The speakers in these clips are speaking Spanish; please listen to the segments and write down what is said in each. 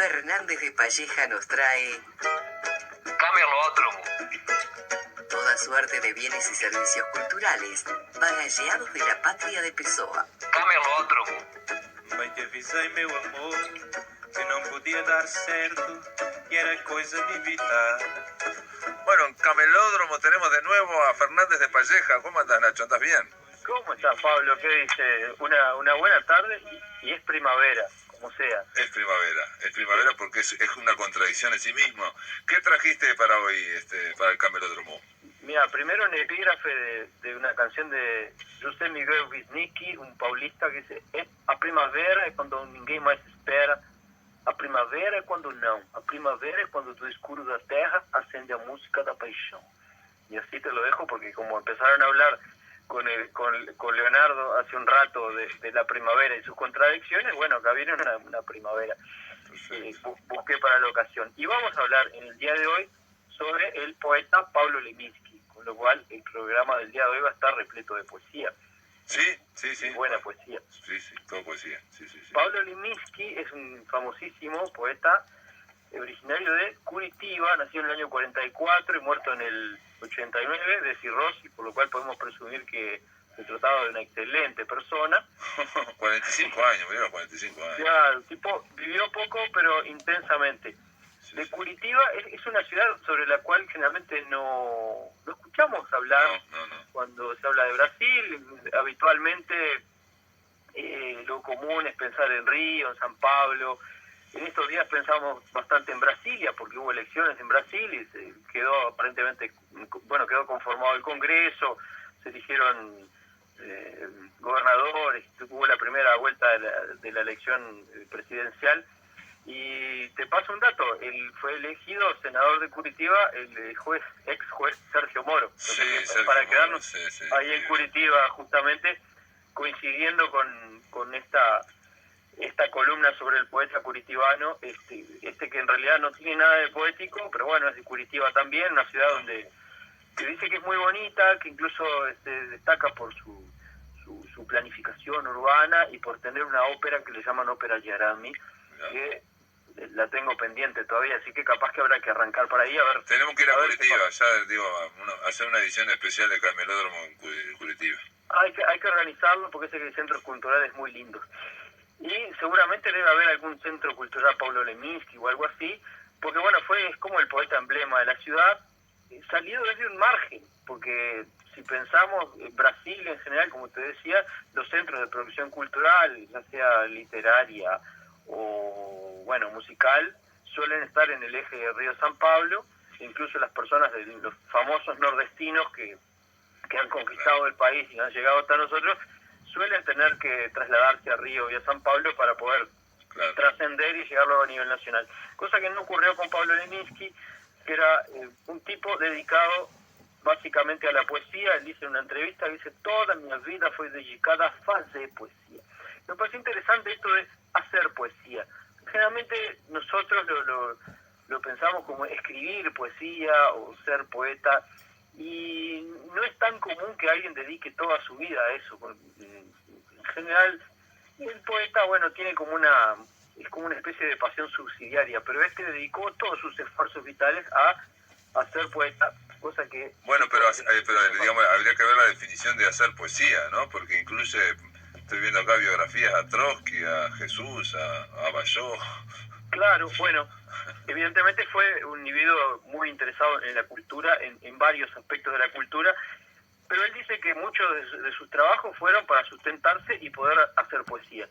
Fernández de Palleja nos trae Camelódromo. toda suerte de bienes y servicios culturales bagalleados de la patria de Pessoa. Camelódromo. Bem te avisei, meu amor, que não podia dar certo e era coisa de evitar. Bueno, en Camelódromo tenemos de nuevo a Fernández de Palleja. ¿Cómo andás, Nacho? ¿Andás bien? ¿Cómo estás, Pablo? ¿Qué dice? Una buena tarde y es primavera, como sea. Es primavera porque es una contradicción en sí mismo. ¿Qué trajiste para hoy, para el Camelódromo? Mira, primero un epígrafe de una canción de José Miguel Wisnicki, un paulista, que dice: a primavera é quando ninguém mais espera, a primavera é quando não, a primavera é quando do escuro da terra acende a música da paixão. Y así te lo dejo porque como empezaron a hablar con Leonardo hace un rato de la primavera y sus contradicciones, bueno, acá viene una primavera. Busqué para la ocasión. Y vamos a hablar en el día de hoy sobre el poeta Pablo Leminski, con lo cual el programa del día de hoy va a estar repleto de poesía. Sí. Buena poesía. Sí, todo poesía. Sí. Pablo Leminski es un famosísimo poeta originario de Curitiba, nació en el año 44 y muerto en el 89 de cirrosis, por lo cual podemos presumir que se trataba de una excelente persona. 45 años, mira, 45 años. Ya, el tipo vivió poco, pero intensamente. De Curitiba es una ciudad sobre la cual generalmente no escuchamos hablar. No. Cuando se habla de Brasil, habitualmente lo común es pensar en Río, en San Pablo. En estos días pensamos bastante en Brasilia, porque hubo elecciones en Brasil y quedó aparentemente, quedó conformado el Congreso, se eligieron gobernadores, hubo la primera vuelta de la elección presidencial. Y te paso un dato, él fue elegido senador de Curitiba, el ex juez Sergio Moro. Entonces, Sergio para Moro, quedarnos ahí en Curitiba, justamente coincidiendo con esta columna sobre el poeta curitibano, que en realidad no tiene nada de poético, pero bueno, es de Curitiba también, una ciudad donde se dice que es muy bonita, que incluso destaca por su planificación urbana y por tener una ópera que le llaman Ópera Yarami, que la tengo pendiente todavía, así que capaz que habrá que arrancar por ahí a ver. Tenemos que ir a Curitiba, ya digo, hacer una edición especial de Camelódromo en Curitiba. Hay que organizarlo porque sé que hay centros culturales muy lindos. Y seguramente debe haber algún centro cultural Pablo Leminski o algo así, porque bueno, es como el poeta emblema de la ciudad, salido desde un margen, porque si pensamos en Brasil en general, como te decía, los centros de producción cultural, ya sea literaria o bueno, musical, suelen estar en el eje de Río-San Pablo. Incluso las personas de los famosos nordestinos que han conquistado el país y han llegado hasta nosotros, suelen tener que trasladarse a Río y a San Pablo para poder trascender y llegar luego a nivel nacional. Cosa que no ocurrió con Pablo Leminski, que era un tipo dedicado básicamente a la poesía. Él dice en una entrevista, dice: toda mi vida fue dedicada a fazer poesía. Me parece interesante esto de hacer poesía. Generalmente nosotros lo pensamos como escribir poesía o ser poeta, y no es tan común que alguien dedique toda su vida a eso. En general, el poeta, bueno, tiene es como una especie de pasión subsidiaria, pero dedicó todos sus esfuerzos vitales a ser poeta, cosa que... Bueno, pero digamos, habría que ver la definición de hacer poesía, ¿no? Porque incluye, estoy viendo acá biografías a Trotsky, a Jesús, a Bayó. Claro, bueno, evidentemente fue un individuo muy interesado en la cultura, en varios aspectos de la cultura, pero él dice que muchos de sus trabajos fueron para sustentarse y poder hacer poesía.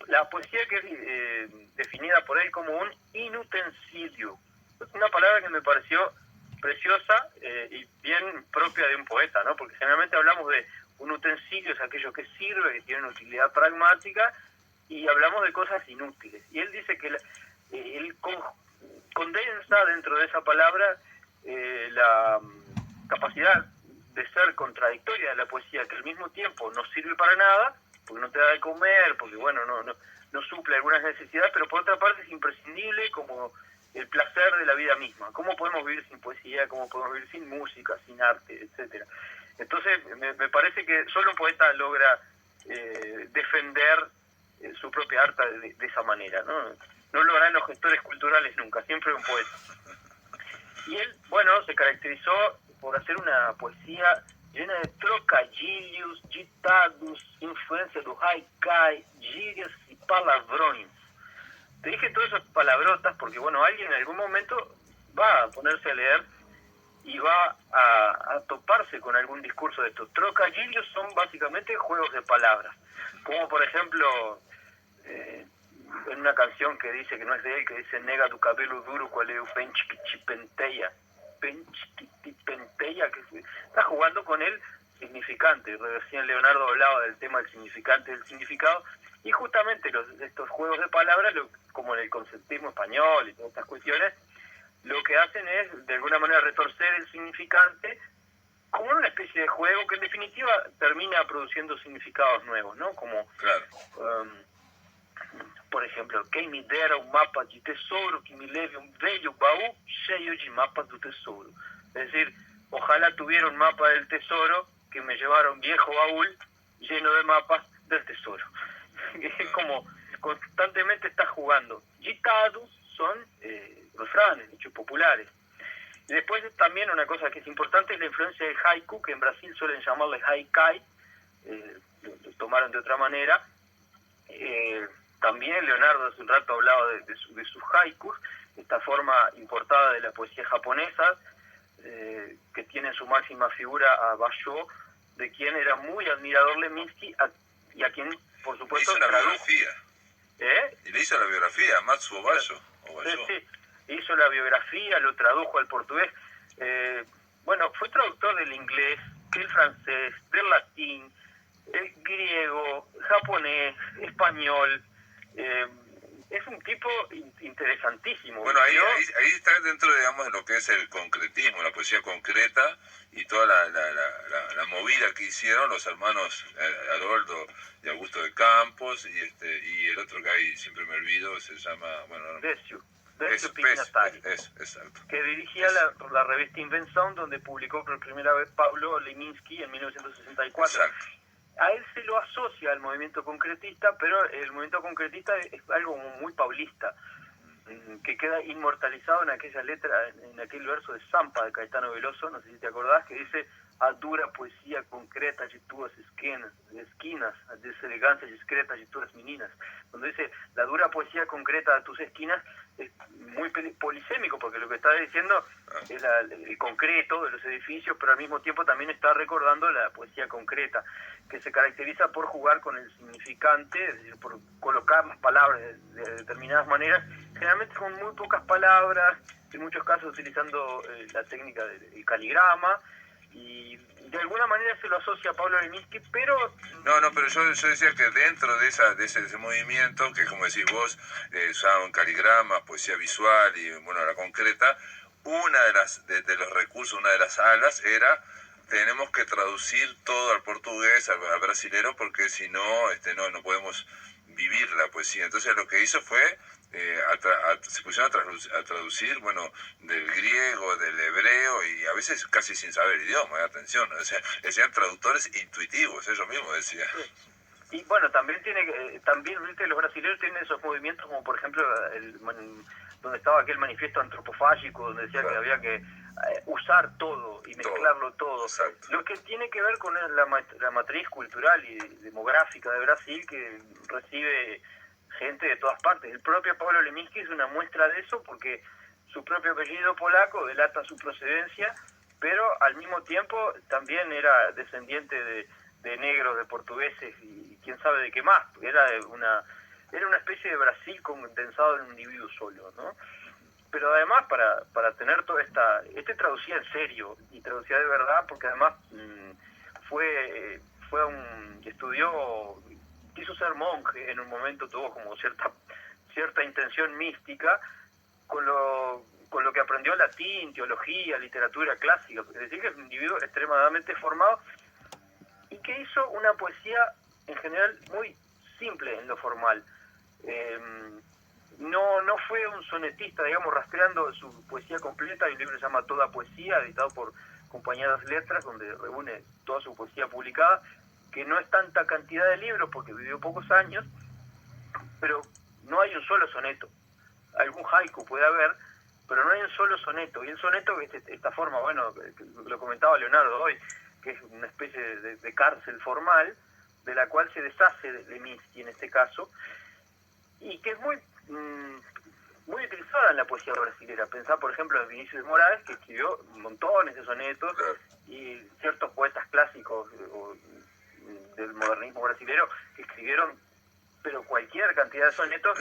La poesía que es definida por él como un inutensilio, es una palabra que me pareció preciosa y bien propia de un poeta, ¿no? Porque generalmente hablamos de un utensilio, es aquello que sirve, que tiene una utilidad pragmática, y hablamos de cosas inútiles. Y él dice que él condensa dentro de esa palabra la capacidad de ser contradictoria de la poesía, que al mismo tiempo no sirve para nada, porque no te da de comer, porque bueno, no suple algunas necesidades, pero por otra parte es imprescindible como el placer de la vida misma. ¿Cómo podemos vivir sin poesía? ¿Cómo podemos vivir sin música, sin arte, etcétera? Entonces me parece que solo un poeta logra defender su propia arte de esa manera, ¿no? no lo harán los gestores culturales nunca, siempre un poeta. Y él, bueno, se caracterizó por hacer una poesía llena de trocadilhos, ditados, influencia do haikai, gírias y palavrões. Te dije todas esas palabrotas porque, bueno, alguien en algún momento va a ponerse a leer y va a toparse con algún discurso de estos. Trocadilhos son básicamente juegos de palabras, como por ejemplo, en una canción que dice, que no es de él, que dice nega tu cabelo duro, cual es penchipenteya, que está jugando con el significante. Recién Leonardo hablaba del tema del significante, del significado, y justamente estos juegos de palabras, como en el conceptismo español y todas estas cuestiones, lo que hacen es, de alguna manera, retorcer el significante como en una especie de juego que en definitiva termina produciendo significados nuevos, ¿no? Como, Claro. por ejemplo, quem me dera um mapa de tesouro que me leve um velho baú cheio de mapas do tesouro. Es decir, ojalá tuviera un mapa del tesoro que me llevara un viejo baúl lleno de mapas del tesoro. Es como constantemente estás jugando. Ditados son refranes, dichos populares. Y después también una cosa que es importante es la influencia del haiku, que en Brasil suelen llamarle haikai, lo tomaron de otra manera. También Leonardo hace un rato hablaba de sus haikus, esta forma importada de la poesía japonesa, que tiene en su máxima figura a Basho, de quien era muy admirador Leminski y a quien, por supuesto, Hizo una tradujo. biografía. Y le hizo la biografía a Matsuo Basho. Sí, hizo la biografía, lo tradujo al portugués. Bueno, fue traductor del inglés, del francés, del latín, griego, japonés, español. Es un tipo interesantísimo. Bueno, ahí está dentro, digamos, de lo que es el concretismo, la poesía concreta y toda la movida que hicieron los hermanos Haroldo y Augusto de Campos y el otro que ahí siempre me olvido, se llama, bueno, no, Decio Pignatari. Exacto. Que dirigía la revista Invención, donde publicó por primera vez Pablo Leminski en 1964. Exacto. A él se lo asocia al movimiento concretista, pero el movimiento concretista es algo muy paulista, que queda inmortalizado en aquella letra, en aquel verso de Zampa de Caetano Veloso, no sé si te acordás, que dice: a dura poesía concreta de tuas esquinas, a deselegancia discreta de tuas meninas. Cuando dice la dura poesía concreta de tus esquinas, es muy polisémico, porque lo que está diciendo es el concreto de los edificios, pero al mismo tiempo también está recordando la poesía concreta, que se caracteriza por jugar con el significante, es decir, por colocar las palabras de determinadas maneras, generalmente con muy pocas palabras, en muchos casos utilizando la técnica del caligrama, y de alguna manera se lo asocia a Pablo Leminski, pero... No, pero yo decía que dentro de ese movimiento, que como decís vos, usaban caligramas, poesía visual y, bueno, la concreta, una de los recursos, una de las alas era: tenemos que traducir todo al portugués, al brasilero, porque si no, no podemos vivir la poesía. Entonces lo que hizo fue, se pusieron a traducir, bueno, del griego, del hebreo, y a veces casi sin saber idioma, atención, o sea, decían traductores intuitivos, ellos mismos decían. Y bueno, también ¿viste? Los brasileños tienen esos movimientos, como por ejemplo donde estaba aquel manifiesto antropofágico, donde decía que había que usar todo y mezclarlo todo. Exacto. Lo que tiene que ver con la matriz cultural y demográfica de Brasil, que recibe gente de todas partes. El propio Pablo Leminski es una muestra de eso, porque su propio apellido polaco delata su procedencia, pero al mismo tiempo también era descendiente de negros, de portugueses y quién sabe de qué más. Era una especie de Brasil condensado en un individuo solo, ¿no? Pero además, para tener toda traducía en serio y traducía de verdad, porque además quiso ser monje en un momento, tuvo como cierta intención mística con lo que aprendió latín, teología, literatura clásica. Es decir, que es un individuo extremadamente formado y que hizo una poesía en general muy simple en lo formal. No fue un sonetista, digamos, rastreando su poesía completa. Hay un libro que se llama Toda Poesía, editado por Compañía de las Letras, donde reúne toda su poesía publicada, que no es tanta cantidad de libros porque vivió pocos años, pero no hay un solo soneto. algún haiku puede haber, pero no hay un solo soneto. Y el soneto es esta forma, bueno, que lo comentaba Leonardo hoy, que es una especie de cárcel formal, de la cual se deshace Leminski en este caso, y que es muy utilizada en la poesía brasilera. Pensá, por ejemplo, en Vinicius de Moraes, que escribió montones de sonetos, y ciertos poetas clásicos del modernismo brasilero que escribieron pero cualquier cantidad de sonetos,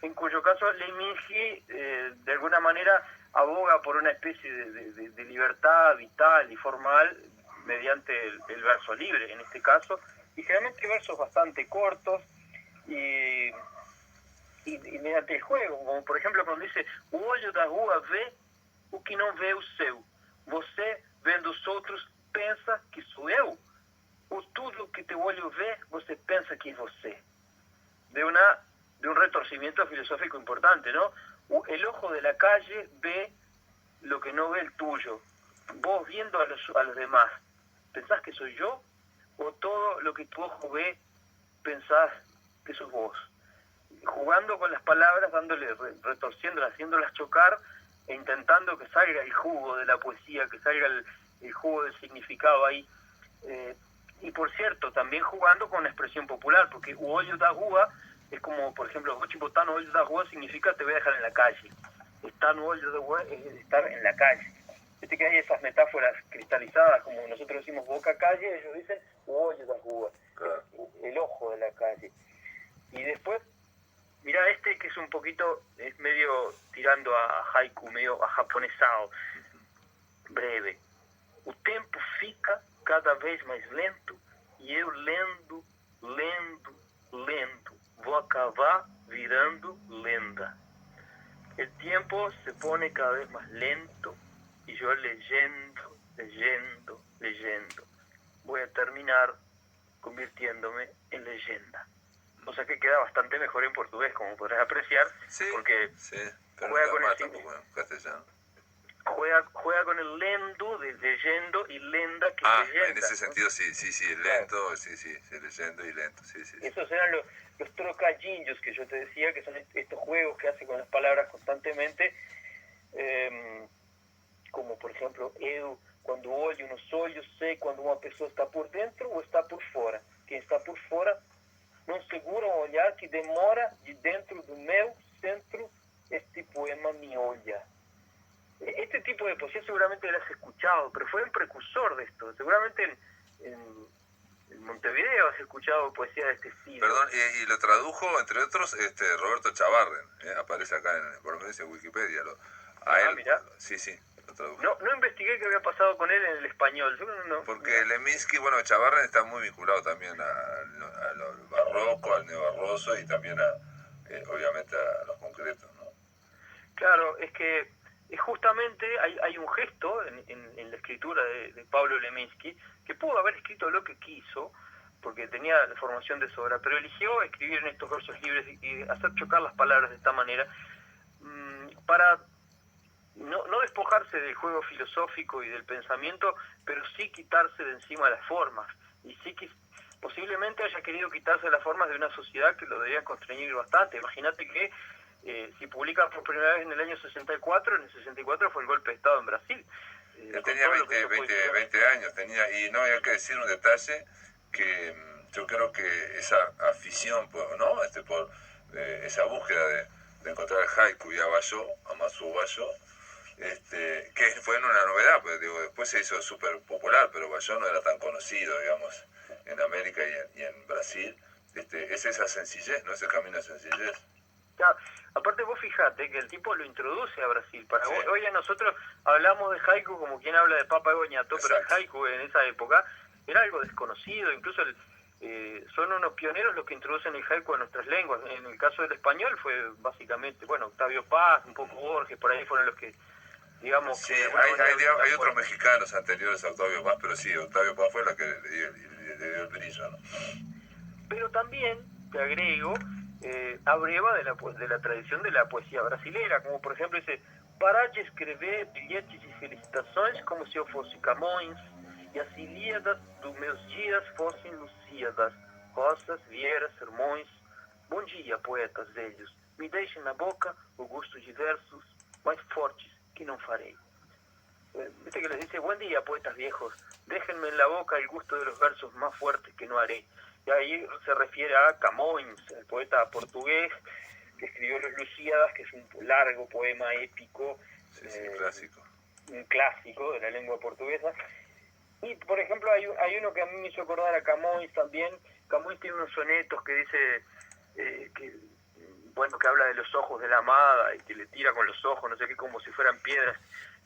en cuyo caso Leminski de alguna manera aboga por una especie de libertad vital y formal mediante el verso libre, en este caso, y generalmente versos bastante cortos y mediante el juego, como por ejemplo cuando dice o olho da rua vê o que não vê o seu, você vendo os outros pensa que sou eu, o tudo que teu olho vê você pensa que é você. De un retorcimiento filosófico importante, ¿no? El ojo de la calle ve lo que no ve el tuyo. Vos viendo a los demás, ¿pensás que soy yo? ¿O todo lo que tu ojo ve, pensás que sos vos? Jugando con las palabras, dándole, retorciéndolas, haciéndolas chocar e intentando que salga el jugo de la poesía, que salga el jugo del significado ahí. Y por cierto, también jugando con la expresión popular, porque o olho da rua es como, por ejemplo, vou te botar no olho da rua significa te voy a dejar en la calle. Estar no olho da rua es estar en la calle. Viste que hay esas metáforas cristalizadas, como nosotros decimos boca calle, ellos dicen o olho da rua, claro. El ojo de la calle. Y después, mira este que es un poquito, es medio tirando a haiku, medio a japonesado, breve. O tempo fica cada vez mais lento e eu lendo, vou acabar virando lenda. El tiempo se pone cada vez más lento y yo leyendo, voy a terminar convirtiéndome en leyenda. O sea que queda bastante mejor en portugués, como podrás apreciar, sí, porque sí, pero juega no con el tampoco en castellano. Juega con el lendo de leyendo y lenda que leyenda. En ese sentido, ¿no? sí, lento, claro. sí, leyendo y lento, sí. Esos eran los trocadillos que yo te decía, que son estos juegos que hace con las palabras constantemente, como por ejemplo, eu, quando olho nos olhos, sei quando uma pessoa está por dentro ou está por fora. Quem está por fora não segura um olhar que demora de dentro do meu centro, este poema me olha. Este tipo de poesía seguramente lo has escuchado, pero fue un precursor de esto. Seguramente en Montevideo has escuchado poesía de este estilo. Perdón, y lo tradujo, entre otros, Roberto Chavarren, aparece acá, por lo menos en Wikipedia. A él, mirá. Sí, lo tradujo. No investigué qué había pasado con él en el español. Porque Leminski, bueno, Chavarren está muy vinculado también al barroco, al neobarroso y también obviamente a los concretos, ¿no? Claro, es que justamente hay un gesto en la escritura de Pablo Leminski, que pudo haber escrito lo que quiso, porque tenía la formación de sobra, pero eligió escribir en estos versos libres y hacer chocar las palabras de esta manera, para no despojarse del juego filosófico y del pensamiento, pero sí quitarse de encima las formas, y sí que posiblemente haya querido quitarse las formas de una sociedad que lo debía constreñir bastante. Imagínate que si publica por primera vez en el año 64, en el 64 fue el golpe de Estado en Brasil. Él tenía 20 años, y no hay que decir un detalle, que yo creo que esa afición, ¿no? Por esa búsqueda de encontrar el haiku y a Masu Bayo, que fue una novedad, pues, después se hizo súper popular, pero Bayo no era tan conocido, digamos, en América y en Brasil. Es esa sencillez, ¿no? Ese camino de sencillez. Ya, aparte vos fijate que el tipo lo introduce a Brasil. Hoy a nosotros hablamos de haiku como quien habla de Papa Goñato, pero el haiku en esa época era algo desconocido. Incluso son unos pioneros los que introducen el haiku a nuestras lenguas. En el caso del español fue básicamente, Octavio Paz, un poco Borges, por ahí fueron los que, digamos... Sí, hay otros mexicanos anteriores a Octavio Paz, pero sí, Octavio Paz fue la que le dio el brillo, ¿no? Pero también, te agrego, abreva de la tradición de la poesía brasilera, como por ejemplo ese "Parar de escrever bilhetes de felicitações como se eu fosse Camões, e as ilíadas dos meus dias fossem Lusíadas, rosas, vieras, sermões. Bom dia, poetas velhos, me deixem na boca os gustos diversos, mais fortes que não farei. Viste que les dice, buen día, poetas viejos, déjenme en la boca el gusto de los versos más fuertes que no haré. Y ahí se refiere a Camões, el poeta portugués, que escribió Los Lusíadas, que es un largo poema épico, clásico. Un clásico de la lengua portuguesa. Y, por ejemplo, hay uno que a mí me hizo acordar a Camões también. Camões tiene unos sonetos que dice, que habla de los ojos de la amada y que le tira con los ojos, no sé qué, como si fueran piedras.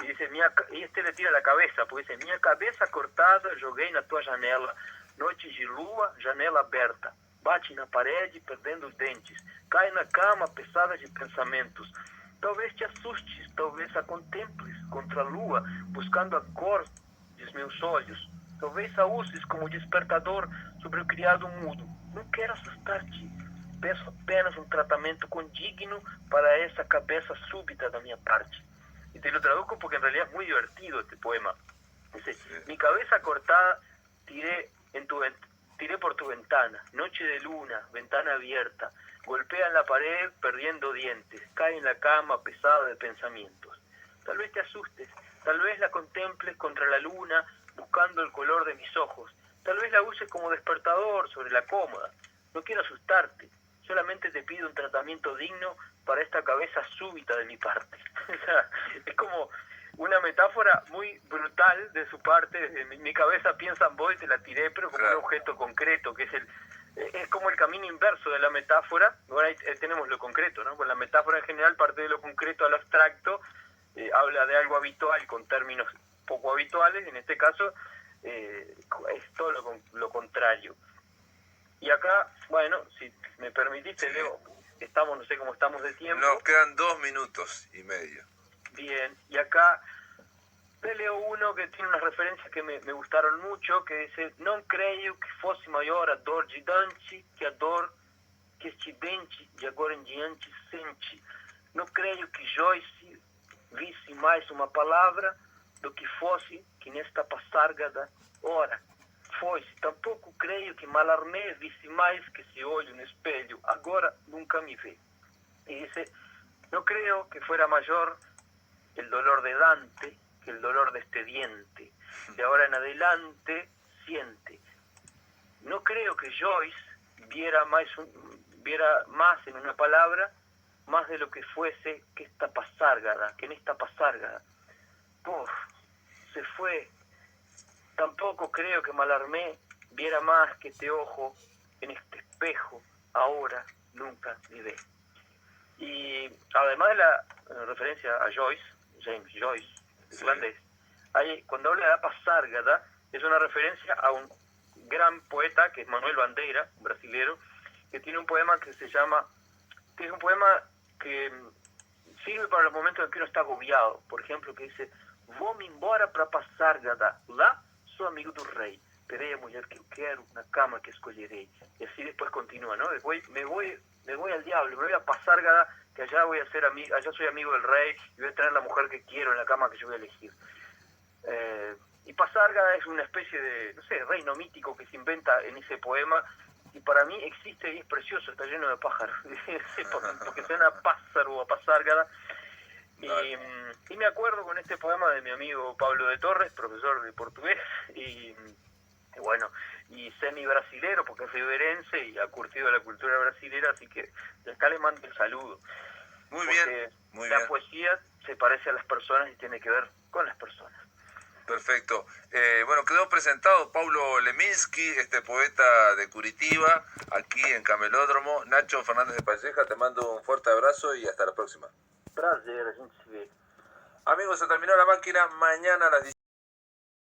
Y dice, y este le tira la cabeza, porque dice, minha cabeça cortada joguei na tua janela, noite de lua, janela aberta, bate na parede perdendo os dentes, cai na cama pesada de pensamentos. Talvez te assustes, talvez a contemples contra a lua, buscando a cor dos meus olhos. Talvez a uses como despertador sobre o criado mudo. Não quero assustar-te. Peço apenas um tratamento condigno para essa cabeça súbita da minha parte. Y te lo traduzco porque en realidad es muy divertido este poema. Dice, mi cabeza cortada tiré por tu ventana, noche de luna, ventana abierta, golpea en la pared perdiendo dientes, cae en la cama pesada de pensamientos. Tal vez te asustes, tal vez la contemples contra la luna buscando el color de mis ojos, tal vez la uses como despertador sobre la cómoda. No quiero asustarte, solamente te pido un tratamiento digno para esta cabeza súbita de mi parte. Es como una metáfora muy brutal de su parte. Mi cabeza piensa en vos y te la tiré, pero como un objeto concreto, que es como el camino inverso de la metáfora. Bueno, ahí tenemos lo concreto, ¿no? Pues la metáfora en general parte de lo concreto al abstracto, habla de algo habitual con términos poco habituales. En este caso es todo lo contrario. Y acá, bueno, si me permitiste, Leo, estamos, no sé cómo estamos de tiempo. Nos quedan 2 minutos y medio. Bien, y acá te leo uno que tiene unas referencias que me gustaron mucho, que dice, non creio que fosse maior a dor de Dante que a dor que este dente de agora em diante sente. Não creio que Joyce visse mais uma palavra do que fosse que nesta passargada hora fosse. Tampouco creio que Mallarmé visse mais que ese olho no espelho, agora nunca me ve. Y dice, no creo que fuera mayor el dolor de Dante que el dolor de este diente. De ahora en adelante siente. No creo que Joyce viera más en una palabra, más de lo que fuese que esta pasárgada, que en esta pasárgada. Uf, se fue. Tampoco creo que Mallarmé viera más que este ojo en este espejo, ahora nunca me ve. Y además de la referencia a Joyce, James Joyce, irlandés, cuando habla de la pasárgada, es una referencia a un gran poeta que es Manuel Bandeira, un brasilero, que tiene un poema que se llama, que es un poema que sirve para los momentos en que uno está agobiado. Por ejemplo, que dice, vou-me embora para pasárgada, lá sou amigo do rei, terei a mulher que eu quero, na cama que escolherei. Y así después continúa, ¿no? Me voy al diablo, me voy a pasárgada, que allá allá soy amigo del rey y voy a tener la mujer que quiero en la cama que yo voy a elegir. Y pasárgada es una especie de, no sé, reino mítico que se inventa en ese poema, y para mí existe y es precioso, está lleno de pájaros, porque suena a pájaro o a pasárgada. Y me acuerdo con este poema de mi amigo Pablo de Torres, profesor de portugués, y bueno, y semi-brasilero, porque es riverense y ha curtido la cultura brasilera, así que de acá le mando el saludo. Muy bien, muy la bien. poesía se parece a las personas y tiene que ver con las personas. Perfecto. Bueno, quedó presentado Paulo Leminski, este poeta de Curitiba, aquí en Camelódromo. Nacho Fernández de Palleja, te mando un fuerte abrazo y hasta la próxima. Prazer, a gente se ve. Amigos, se terminó la máquina. Mañana a las